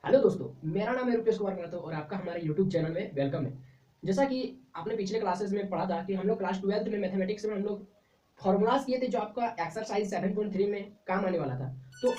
Hello दोस्तों, मेरा नाम है रुपेश कुमार महतो और आपका हमारे यूट्यूब चैनल में वेलकम है। जैसा कि आपने पिछले क्लासेस में पढ़ा था कि हम लोग क्लास 12th में मैथमेटिक्स में हम लोग फॉर्मूलाज किए थे जो आपका एक्सरसाइज 7.3 में काम आने वाला था। तो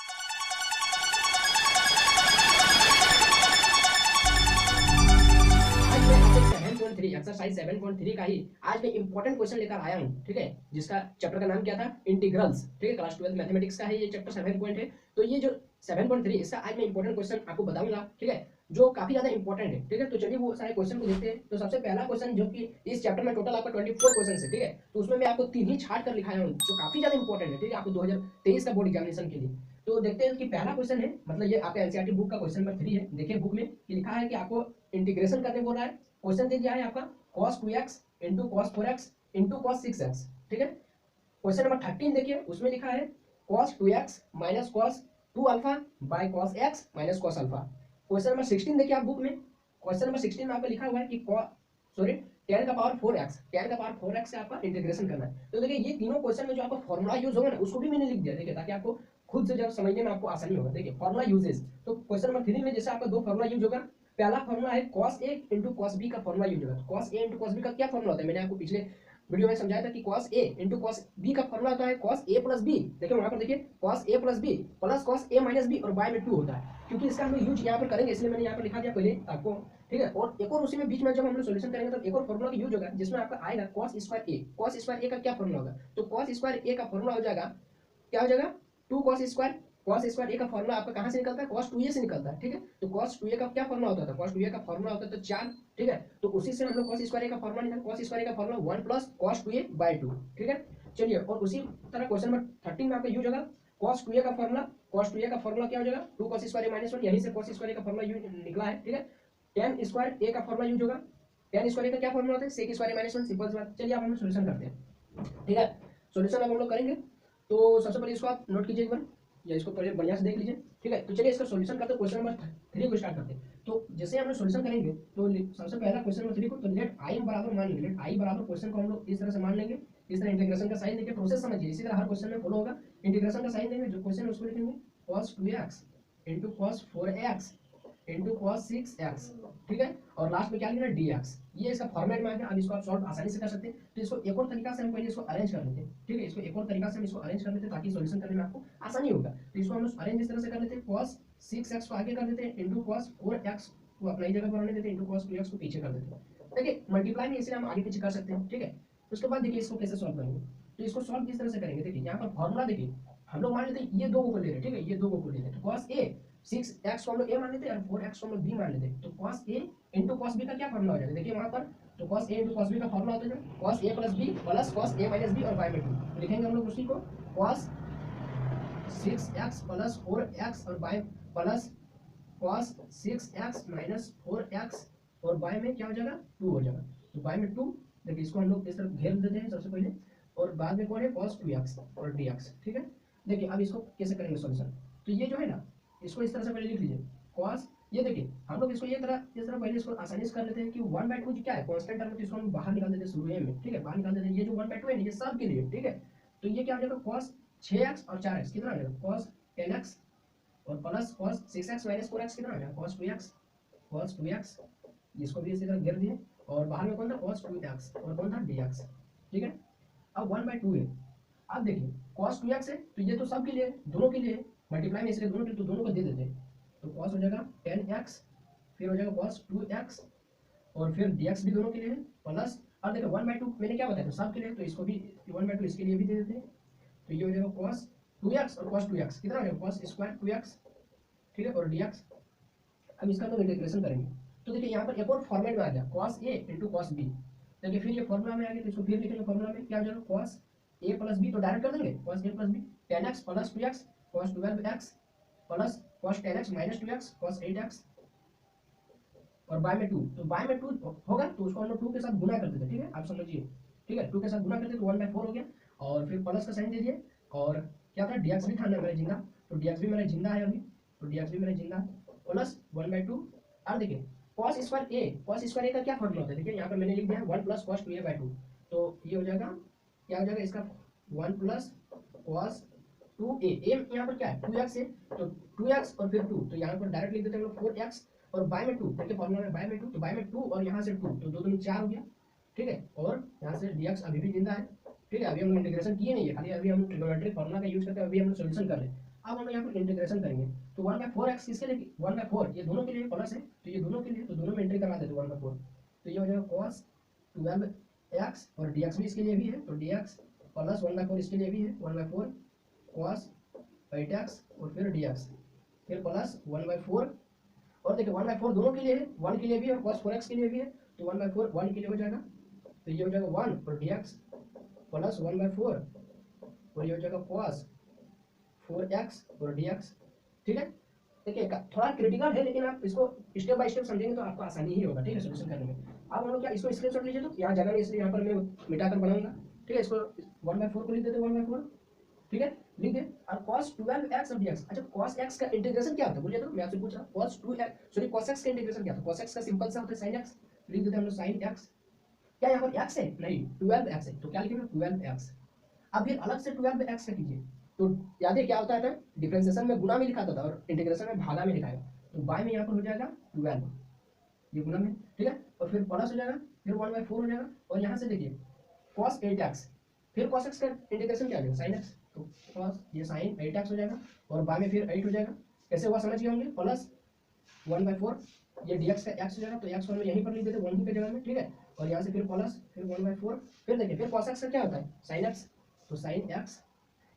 आज मैं आपको 7.3 एक्सरसाइज 7.3 का ही आज मैं इंपॉर्टेंट क्वेश्चन लेकर आया हूँ, ठीक है। जिसका चैप्टर का नाम क्या था, इंटीग्रल्स, ठीक है। क्लास 12 मैथमेटिक्स का है ये चैप्टर 7 पॉइंट है। तो ये जो 7.3 इसका आज मैं इंपॉर्टेंट क्वेश्चन आपको बताऊंगा, ठीक है, जो काफी ज्यादा इंपॉर्टेंट है, ठीक है। तो चलिए वो सारे क्वेश्चन को देखते हैं। तो सबसे पहला क्वेश्चन जो कि इस चैप्टर में टोटल आपका 24 क्वेश्चन है, ठीक है। तो उसमें मैं आपको 3 ही छाट कर लिखाया हूँ जो काफी ज्यादा इंपॉर्टेंट है, ठीक है, आपको 2023 का बोर्ड एग्जामिनेशन के लिए। तो देखते हैं कि पहला क्वेश्चन है, मतलब ये आपका एनसीईआरटी बुक का क्वेश्चन नंबर 3 है। देखिए बुक में लिखा है कि आपको इंटीग्रेशन करने बोल रहा है। क्वेश्चन दे दिया है आपका cos 2x into cos 4x into cos 6x, ठीक है। क्वेश्चन नंबर 13 देखिए, उसमें लिखा है cos 2x minus cos 2 alpha by cos x minus cos alpha. Question number 16 देखिए आप बुक में, क्वेश्चन नंबर 16 में आपको लिखा हुआ है कि सॉरी tan का पावर 4x, tan का पावर 4x से आपका इंटीग्रेशन करना है। तो देखिए ये तीनों क्वेश्चन में जो आपका फॉर्मूला यूज होगा ना, उसको भी मैंने लिख दिया, देखिए, ताकि आपको खुद से जब समझने में आपको आसानी होगा। देखिए फॉर्मूला यूजेस, तो क्वेश्चन नंबर 3 में जैसे आपका दो फॉर्मूला यूज होगा। पहला फॉर्मूला है cos a into cos b का फॉर्मूला यूज होगा। cos a into cos b का क्या फॉर्मूला होता है, मैंने आपको पिछले वीडियो में समझाया था कि cos a into cos b का फॉर्मूला होता है cos a प्लस b। देखिए वहां पर देखिए cos a plus b plus cos a minus b और बाय में 2 होता है। क्योंकि इसका हम लोग यूज यहाँ पर करेंगे, इसलिए मैंने यहाँ पर लिखा दिया पहले आपको, ठीक है। और एक और उसी में बीच में जब हम लोग सोल्यूशन करेंगे तब एक और फॉर्मूला का यूज होगा जिसमें आपका आएगा cos square a। cos square a का क्या फॉर्मूला होगा, तो cos स्क्वायर a का फॉर्मूला हो जाएगा, क्या हो जाएगा, 2 cos square. cos square a का फॉर्मूला आपका कहां से निकलता है, cos 2a से निकलता है, ठीक है। तो cos 2a का क्या फॉर्मूला होता था, cos 2a का फॉर्मूला होता था 4, ठीक है। तो उसी से हम लोग cos स्क्वायर a का फॉर्मूला निकाल, cos स्क्वायर a का formula 1 plus cos 2a by 2, ठीक है। चलिए, और उसी तरह क्वेश्चन नंबर 13 में आपका यूज होगा cos 2a का फॉर्मूला, cos 2a का फॉर्मूला क्या हो जाएगा, 2 cos स्क्वायर a माइनस 1, यहीं से cos स्क्वायर a का फॉर्मूला यूज निकला है, ठीक है। tan स्क्वायर a का फॉर्मूला यूज होगा, tan स्क्वायर a का क्या फॉर्मूला होता है, sec square a minus 1, simple सी बात। चलिए अब हम लोग सॉल्यूशन करते हैं, ठीक है। सॉल्यूशन अब हम लोग करेंगे। तो सबसे पहले इसको आप नोट कीजिए एक बार, या इसको पहले बढ़िया से देख लीजिए, ठीक है। तो चलिए इसका सॉल्यूशन करते हैं, क्वेश्चन नंबर 3 को स्टार्ट करते हैं। तो जैसे हम लोग सॉल्यूशन करेंगे तो सबसे पहला क्वेश्चन नंबर 3 को तो लेट आई बराबर मान लेंगे, लेट आई बराबर क्वेश्चन को हम लोग इस तरह से मान लेंगे। इस तरह इंटीग्रेशन का साइन देके प्रोसेस समझिए, इसी तरह हर क्वेश्चन में फॉलो होगा। इंटीग्रेशन का साइन देंगे, जो क्वेश्चन है उसको लिखेंगे cos 2x into cos 4x into cos 6x, ठीक है। और लास्ट में क्या लिखना है, dx। ये इसका फॉर्मेट में आ गया। अब इसको आप सॉल्व आसानी से कर सकते हैं। तो इसको एक और तरीका से हम पहले इसको अरेंज कर लेते हैं, ठीक है। इसको एक और तरीका से हम इसको अरेंज कर लेते हैं ताकि सॉल्यूशन करने में आपको आसानी होगा। तो इसको हम लोग अरेंज इस तरह से कर लेते हैं, cos 6x को आगे कर देते हैं इंटू cos 4x को अपनी जगह पर रहने देते हैं, इंटू cos 2x को पीछे कर देते हैं। देखिए मल्टीप्लाई में इसलिए हम आगे पीछे कर सकते हैं, ठीक है। उसके बाद देखिए इसको कैसे सॉल्व करेंगे। तो इसको सॉल्व किस तरह से करेंगे, देखिए यहाँ पर फॉर्मूला देखिए, हम लोग मान लेते हैं ये दो को ले रहे हैं, ठीक है, ये दो को ले लेते हैं। तो cos a 6x को हम लोग a मान लेते हैं और 4x को हम लोग b मान लेते हैं। तो cos a into cos b का क्या फॉर्मूला हो जाएगा, देखिए वहां पर। तो cos a into cos b का फॉर्मूला होता है cos a plus b plus cos a minus b और बाय में 2 लिखेंगे हम लोग उसी को, cos 6x प्लस 4x और bye plus cos 6x minus 4x और बाय में क्या हो जाएगा, 2 हो जाएगा। तो बाय में 2, देखिए इसको हम लोग इस तरफ घेर देते हैं सबसे पहले, और बाद में कौन है cos 2x और dx, ठीक है। देखिए अब इसको कैसे करेंगे सॉल्यूशन। तो ये जो है ना, इसको इस तरह से पहले लिख लीजिए cos, ये देखिए हम लोग इसको ये तरह इस तरह पहले इसको आसानी से कर लेते हैं कि 1/2 क्या है, कांस्टेंट टर्म, तो इसको हम बाहर निकाल देते हैं शुरू में, ठीक है, बाहर निकाल देते हैं। ये जो 1/2 है ये सब के लिए, ठीक है। तो ये क्या हो जाएगा, cos 6x और 4x कितना आ जाएगा, cos 10x और plus cos 6x minus 4x कितना आ जाएगा, cos 2x। इसको भी इसी तरह घेर दिए, और बाहर में कौन था, cos 2x और कौन था dx, ठीक है। अब 1/2 है। अब देखिए cos 2x है तो ये तो सब के लिए, दोनों के लिए मल्टीप्लाई में, इसलिए दोनों के, तो दोनों को दे देते हैं। तो cos हो जाएगा 10x, फिर हो जाएगा cos 2x और फिर dx भी दोनों के लिए है, प्लस, अब देखो 1/2 मैंने क्या बताया था, सब के लिए, तो इसको भी 1/2 इसके लिए भी दे देते हैं। तो ये हो जाएगा cos 2x और cos 2x कितना हो जाएगा, cos स्क्वायर 2x, ठीक है, और dx। अब इसका तो इंटीग्रेशन करेंगे। तो देखिए यहाँ पर एक और फॉर्मेट में आ गया cos a into cos b। देखिए फिर ये फॉर्मूला में आ गया, तो इसको फिर लिखेंगे, फॉर्मूला में क्या हो जाएगा, cos a प्लस b, तो डायरेक्ट कर देंगे cos a plus b 10x plus 2x cos 12x plus cos 10x minus 2x cos 8x और बाय में 2। तो बाय में 2 होगा तो उसको हम लोग 2 के साथ गुना कर देते हैं, ठीक है, आप समझिए, ठीक है। 2 के साथ गुना करते तो 1/4 हो गया, और फिर प्लस का साइन दे दिए, और क्या था, dx भी था ना मेरा जिंदा, तो dx भी मेरा जिंदा है अभी, तो dx भी मेरा जिंदा है, प्लस 1/2। अब देखिए cos स्क्वायर a का क्या फॉर्मूला होता है, देखिए यहाँ पर मैंने लिख दिया 1 प्लस cos 2a/2। तो ये हो जाएगा, क्या हो जाएगा इसका, 1 प्लस cos 2a, a यहाँ पर क्या है 2x है, तो 2x और फिर 2, तो यहाँ पर डायरेक्ट लिख देते हैं हम लोग 4x और बाय में 2, देखिए फॉर्मूला में बाय में 2, तो बाय में 2 और यहाँ से 2, तो 2 दूनी 4 हो गया, ठीक है। और यहाँ से dx अभी भी जिंदा है, ठीक है। अभी हम इंटीग्रेशन किए नहीं है, खाली अभी हम ट्रिग्नोमेट्रिक फॉर्मूला का यूज करते हैं, अभी हम सॉल्यूशन कर रहे हैं। अब हम यहाँ पर इंटीग्रेशन करेंगे, तो 1/4x किसके लिए, 1/4 ये दोनों के लिए प्लस है, तो ये दोनों के लिए, तो दोनों में एंट्री करवा देते 1/4, तो ये हो जाएगा cos 12x और dx भी इसके लिए भी है, तो dx प्लस 1/4 इसके लिए भी है 1/4 cos 8x और फिर dx, फिर प्लस 1/4, और देखिए 1/4 दोनों के लिए है, 1 के लिए भी है और cos 4x के लिए भी है, तो 1/4 1 के लिए हो जाएगा, तो ये हो जाएगा 1 और dx प्लस 1/4 और ये हो जाएगा cos 4x और dx, ठीक है। देखिए थोड़ा क्रिटिकल है, लेकिन आप इसको स्टेप बाय स्टेप समझेंगे तो आपको आसानी ही होगा, ठीक है, सॉल्यूशन करने में। अब हम लोग क्या इसको स्क्रीनशॉट लीजिए, तो यहाँ जगह नहीं इसलिए यहाँ पर मैं मिटाकर बनाऊंगा, ठीक है। इसको 1/4 को लिख देते 1/4, ठीक है, लिख दे। और cos 12x और dx, अच्छा cos x का इंटीग्रेशन क्या होता है बोलिए, तो मैं आपसे पूछ रहा हूँ cos 2x sorry cos x का इंटीग्रेशन क्या होता है, cos x का सिंपल सा होता है sin x, लिख देते हैं हम लोग sin x, क्या यहाँ पर x है, नहीं 12x है, तो क्या लिखेंगे 12x। अब फिर अलग से 12x का कीजिए, तो याद है क्या होता है, डिफरेंशिएशन में गुना में लिखा था और इंटीग्रेशन में भागा में लिखाएगा, तो बाय में यहाँ पर हो जाएगा 12, ये गुना में, ठीक है, और फिर प्लस हो जाएगा, फिर 1/4 हो जाएगा, और यहाँ से देखिए cos 8x, फिर cos x का इंटीग्रेशन क्या हो जाएगा sin x, तो cos ये sin 8x हो जाएगा, और बाय में फिर 8 हो जाएगा, कैसे हुआ समझ गए होंगे, प्लस 1/4 ये dx का x हो जाएगा, तो x वाला यहीं पर लिख देते 1 की जगह में, ठीक है, और यहाँ से फिर प्लस फिर 1/4, फिर देखिए फिर cos x का क्या होता है sin x, तो sin x,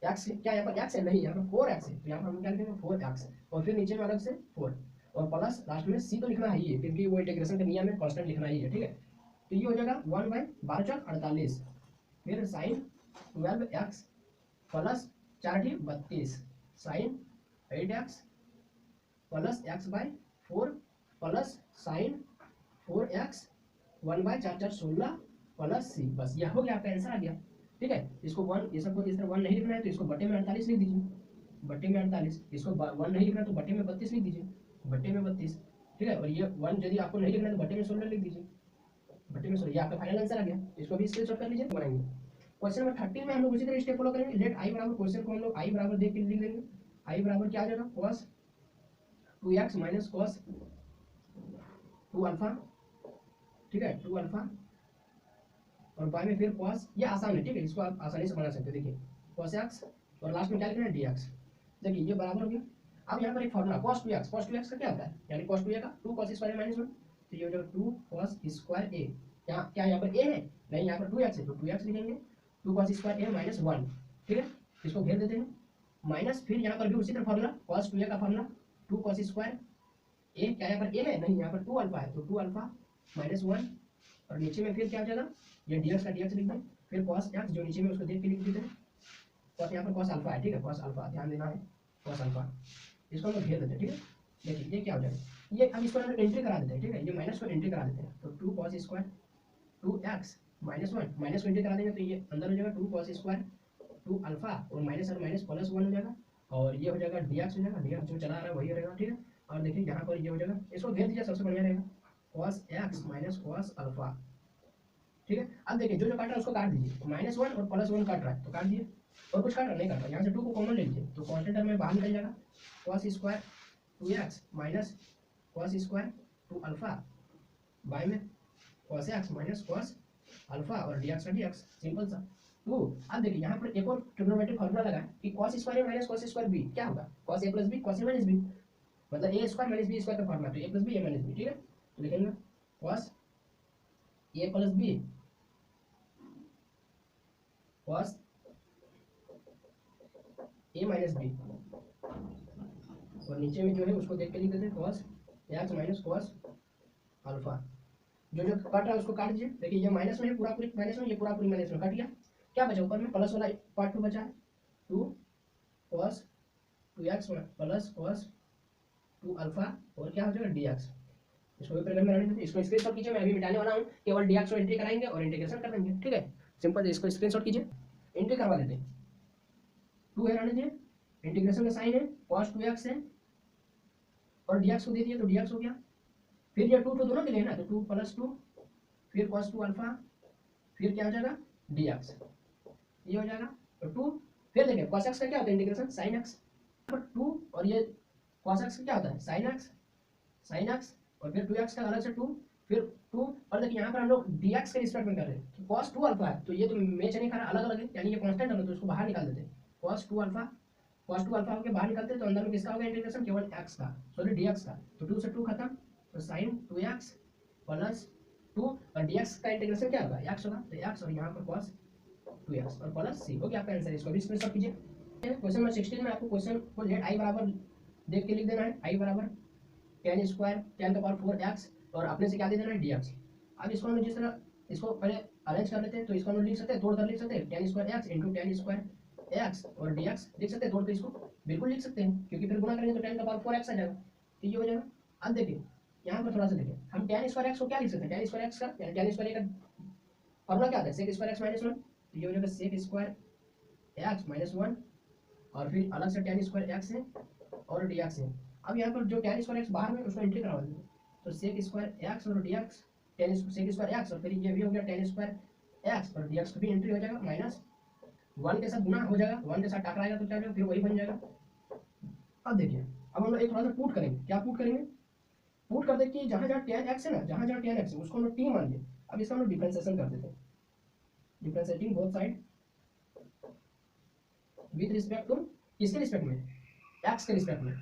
x क्या यहाँ पर x है, नहीं यहाँ पर 4x है, तो यहाँ पर हम क्या लिखेंगे 4x, और फिर नीचे में अलग से 4 और प्लस लास्ट में c तो लिखना ही है, क्योंकि वो इंटीग्रेशन का नियम है, कांस्टेंट लिखना ही है, ठीक है। तो ये हो जाएगा 1/12 फिर sin 12x plus 4 sin 8x plus x/4 plus sin 4x 1/4 16 plus c, बस यह हो गया आपका आंसर आ गया, ठीक है। इसको 1, ये सबको इस तरह 1 नहीं लिखना है तो इसको बट्टे में 48 लिख दीजिए, बट्टे में 48, इसको 1 नहीं लिखना है तो बट्टे में 32 लिख दीजिए, बट्टे में 32, ठीक है। और ये 1 यदि आपको नहीं लिखना है तो बट्टे में 16 लिख दीजिए, बट्टे में 16, ये आपका फाइनल आंसर आ गया। इसको भी स्क्रीनशॉट कर लीजिए, बनाएंगे। क्वेश्चन नंबर 13 में हम लोग उसी तरह स्टेप फॉलो करेंगे, लेट आई बराबर, क्वेश्चन को हम लोग आई बराबर देख के लिख देंगे, आई बराबर क्या आ जाएगा cos 2x minus cos 2 alpha, ठीक है 2 अल्फा, और बाय में फिर cos, ये आसान है, ठीक है, इसको आप आसानी से बना सकते हो, देखिए cos x और लास्ट में क्या लिखना है dx, देखिए ये बराबर हो गया। अब यहाँ पर एक फॉर्मूला cos 2x का क्या होता है, यानी cos 2a का 2 cos स्क्वायर माइनस 1, तो ये हो जाएगा 2 cos स्क्वायर a, यहाँ क्या यहाँ पर a है, नहीं यहाँ पर 2x है, तो 2x लिखेंगे 2 cos स्क्वायर a माइनस 1, ठीक है, इसको घेर देते हैं, माइनस फिर यहाँ पर भी उसी तरह फॉर्मूला cos 2a का फॉर्मूला 2 cos स्क्वायर a, क्या यहाँ पर a है, नहीं यहाँ पर 2 अल्फा है, तो 2 अल्फा माइनस 1, और नीचे में फिर क्या हो जाएगा, ये dx का dx लिख दें, फिर cos x जो नीचे में उसको देख के लिख देते हैं, cos यहाँ पर cos अल्फा है, ठीक है, cos अल्फा ध्यान देना है, cos अल्फा, इसको हम लोग घेर देते हैं, ठीक है। देखिए ये क्या हो जाएगा, ये अब इसको हम एंट्री करा देते हैं, ठीक है, ये माइनस को एंट्री करा देते हैं, तो 2 cos square 2x minus 1, minus को एंट्री करा देंगे तो ये अंदर हो जाएगा 2 cos स्क्वायर 2 अल्फा और माइनस प्लस 1 हो जाएगा, और ये हो जाएगा dx हो जाएगा, dx जो चला आ रहा है वही रहेगा, ठीक है। और देखिए यहाँ पर ये हो जाएगा, इसको घेर दीजिए सबसे बढ़िया रहेगा, cos x minus cos alpha, ठीक है। अब देखिए जो जो काट रहा है उसको काट दीजिए, -1 और +1 काट रहा है तो काट दिए, और कुछ काट रहा नहीं काट रहा, यहाँ से 2 को कॉमन ले लीजिए तो कांस्टेंट टर्म में बाहर निकल जाएगा, cos square 2x minus cos square 2 alpha by में cos x minus cos alpha और dx का dx, सिंपल सा। तो अब देखिए यहाँ पर एक और ट्रिग्नोमेट्रिक फॉर्मूला लगा है कि cos square a minus cos square b क्या होगा, cos a plus b cos a minus b, मतलब a square minus b square का फॉर्मूला, तो a plus b a minus b, ठीक है। तो लिखेंगे cos a plus b cos a minus b, और नीचे में जो है उसको देख के लिख देते हैं cos x minus cos alpha, जो जो कट रहा है उसको काट दीजिए, देखिए ये माइनस में है, पूरा पूरी माइनस में, ये पूरा पूरी माइनस में कट गया, क्या बचा ऊपर में प्लस वाला पार्ट 2 बचा है, 2 cos 2x plus cos 2 alpha और क्या हो जाएगा dx, इसको भी प्रॉब्लम में रहने दीजिए, इसको स्क्रीनशॉट कीजिए, मैं अभी मिटाने वाला हूँ, केवल dx को एंट्री कराएंगे और इंटीग्रेशन कर देंगे, ठीक है, सिंपल। इसको स्क्रीनशॉट कीजिए, एंट्री करवा देते हैं, 2 है रहने दीजिए, इंटीग्रेशन का साइन है cos 2x है और dx को दे दिए तो dx हो गया, फिर ये 2 तो दोनों के लिए ना, तो 2 + 2 फिर cos 2 अल्फा, फिर क्या हो जाएगा dx, ये हो जाएगा, तो 2 फिर देखिए cos x का क्या होता है इंटीग्रेशन sin x, पर 2 और ये cos x का क्या होता है sin x और फिर 2x का अलग से 2 फिर 2 और देखिए यहाँ पर हम लोग dx के रिस्पेक्ट में कर रहे हैं तो cos 2 अल्फा है तो ये तो मैच नहीं खा रहा, अलग अलग है यानी ये कांस्टेंट है तो इसको बाहर निकाल देते हैं। cos 2 अल्फा होकर बाहर निकालते हैं तो अंदर में किसका होगा इंटीग्रेशन, केवल x का, सॉरी dx का, तो 2 से 2 खत्म तो sin 2x प्लस 2 और dx का इंटीग्रेशन क्या होगा x होगा तो x और यहाँ पर cos 2x और प्लस c हो गया आपका आंसर। इसको भी स्क्रीनशॉट कीजिए। क्वेश्चन नंबर 16 में आपको क्वेश्चन को लेट i बराबर देख के लिख देना है, i बराबर tan स्क्वायर tan का पावर 4x और अपने से क्या दे देना है dx। अब इसको हम जिस तरह इसको पहले अरेंज कर लेते हैं तो इसको हम लिख सकते हैं, तोड़ कर लिख सकते हैं tan square x into tan square x और dx लिख सकते हैं, तोड़ कर इसको बिल्कुल लिख सकते हैं क्योंकि फिर गुना करेंगे तो tan का पावर 4x आ जाएगा तो ये हो जाएगा। अब देखिए यहाँ पर थोड़ा सा देखिए हम tan स्क्वायर x को क्या लिख सकते हैं, tan स्क्वायर x का यानी tan स्क्वायर का फॉर्मूला क्या आता है sec स्क्वायर x माइनस 1 तो ये हो जाएगा sec स्क्वायर x माइनस 1 और फिर अलग से tan स्क्वायर x है और dx है। अब यहाँ पर जो tan स्क्वायर x बाहर में उसको एंट्री करवा देंगे तो sec स्क्वायर x और dx tan sec square x और फिर ये भी हो गया tan स्क्वायर x और dx को भी एंट्री हो जाएगा माइनस 1 के साथ गुना हो जाएगा, 1 के साथ टकराएगा तो क्या हो जाएगा फिर वही बन जाएगा। अब देखिए अब हम लोग एक थोड़ा सा पुट करेंगे, क्या पुट करेंगे, पुट कर दे कि जहाँ जहाँ tan x है ना, जहाँ जहाँ tan x है उसको हम लोग t मान लिए। अब इसका हम लोग डिफरेंशिएशन कर देते हैं, differentiating both side with respect to किसके रिस्पेक्ट में, x के रिस्पेक्ट में,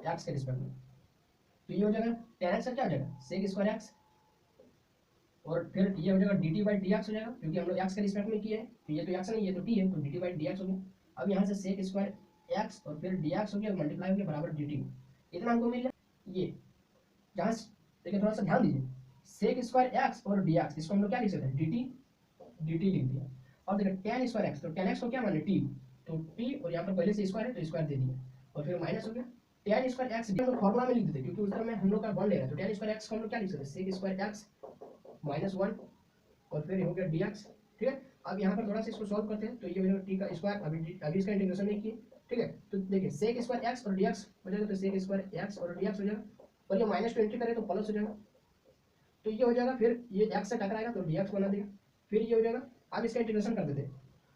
x के रिस्पेक्ट में तो ये हो जाएगा tan x का क्या हो जाएगा sec स्क्वायर x और फिर ये हो जाएगा dt बाई dx हो जाएगा क्योंकि हम लोग x के रिस्पेक्ट में किए हैं तो ये तो x नहीं ये तो t है तो dt बाई dx हो गया। अब यहाँ से sec स्क्वायर x और फिर dx हो गया मल्टीप्लाई हो गया बराबर dt, इतना हमको मिल गया। ये जहाँ देखिए थोड़ा सा ध्यान दीजिए sec स्क्वायर x और dx इसको हम लोग क्या लिख सकते हैं dt लिख दिया और देखिए tan स्क्वायर x तो tan x को क्या माने t तो t और यहाँ पर पहले से स्क्वायर है तो स्क्वायर दे दिया और फिर माइनस हो गया tan स्क्वायर x हम लोग फॉर्मूला में लिख देते क्योंकि उस तरह में हम लोग का बन ले रहा है तो tan स्क्वायर x को हम लोग क्या लिख सकते हैं sec स्क्वायर x माइनस 1 और फिर हो गया dx, ठीक है। अब यहाँ पर थोड़ा सा इसको सॉल्व करते हैं तो ये हो जाएगा t का स्क्वायर, अभी इसका इंटीग्रेशन नहीं किए, ठीक है। तो देखिए sec स्क्वायर x और dx हो जाएगा तो sec स्क्वायर x और dx हो जाएगा और ये माइनस 20 करें तो प्लस हो जाएगा तो ये हो जाएगा, फिर ये x से टकराएगा तो dx बना देगा, फिर ये हो जाएगा। अब इसका इंटीग्रेशन कर देते हैं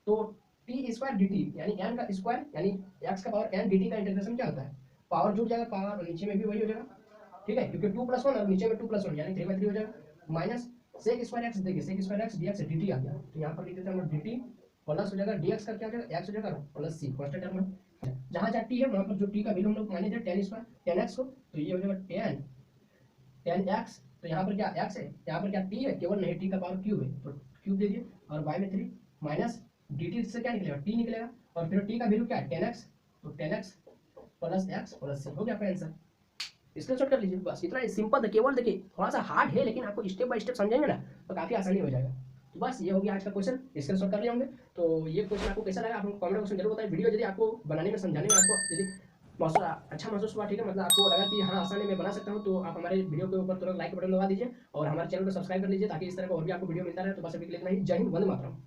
तो t स्क्वायर dt यानी n का स्क्वायर यानी x का पावर n dt का इंटीग्रेशन क्या होता है, पावर जुड़ जाएगा, पावर और नीचे में भी वही हो जाएगा, ठीक है, क्योंकि 2 + 1 और नीचे में 2 + 1 यानी 3/3 हो जाएगा माइनस sec स्क्वायर x देखिए sec square x dx dt आ गया तो यहाँ पर लिख देते हैं हम dt प्लस हो जाएगा dx का क्या हो जाएगा x हो जाएगा प्लस c कांस्टेंट टर्म है जहाँ जहाँ t है वहाँ पर जो t का वैल्यू हम लोग माने थे tan स्क्वायर tan x को तो ये हो जाएगा tan x तो यहाँ पर क्या x है, यहाँ पर क्या t है, केवल नहीं t का पावर क्यूब है तो क्यूब दे दिए और y में 3 माइनस dt से क्या निकलेगा t निकलेगा और फिर t का वैल्यू क्या है tan x तो tan x plus x plus c हो गया आपका आंसर। स्क्रीनशॉट कर लीजिए, बस इतना सिंपल था। केवल देखिए थोड़ा सा हार्ड है लेकिन आपको स्टेप बाय स्टेप समझेंगे ना तो काफी आसानी हो जाएगा। तो बस ये हो गया आज का क्वेश्चन, स्क्रीनशॉट कर लिए होंगे। तो ये क्वेश्चन आपको कैसा लगा आप कमेंट बॉक्स में जरूर बताएं। वीडियो यदि आपको बनाने में समझाने में आपको यदि अच्छा महसूस हुआ, ठीक है, मतलब आपको लगा कि हाँ आसानी में बना सकता हूँ तो आप हमारे वीडियो के ऊपर तुरंत लाइक बटन दबा दीजिए और हमारे चैनल को सब्सक्राइब कर लीजिए ताकि इस तरह का और भी आपको वीडियो मिलता रहे। तो बस अभी के लिए इतना ही। जय हिंद, वंदे मातरम।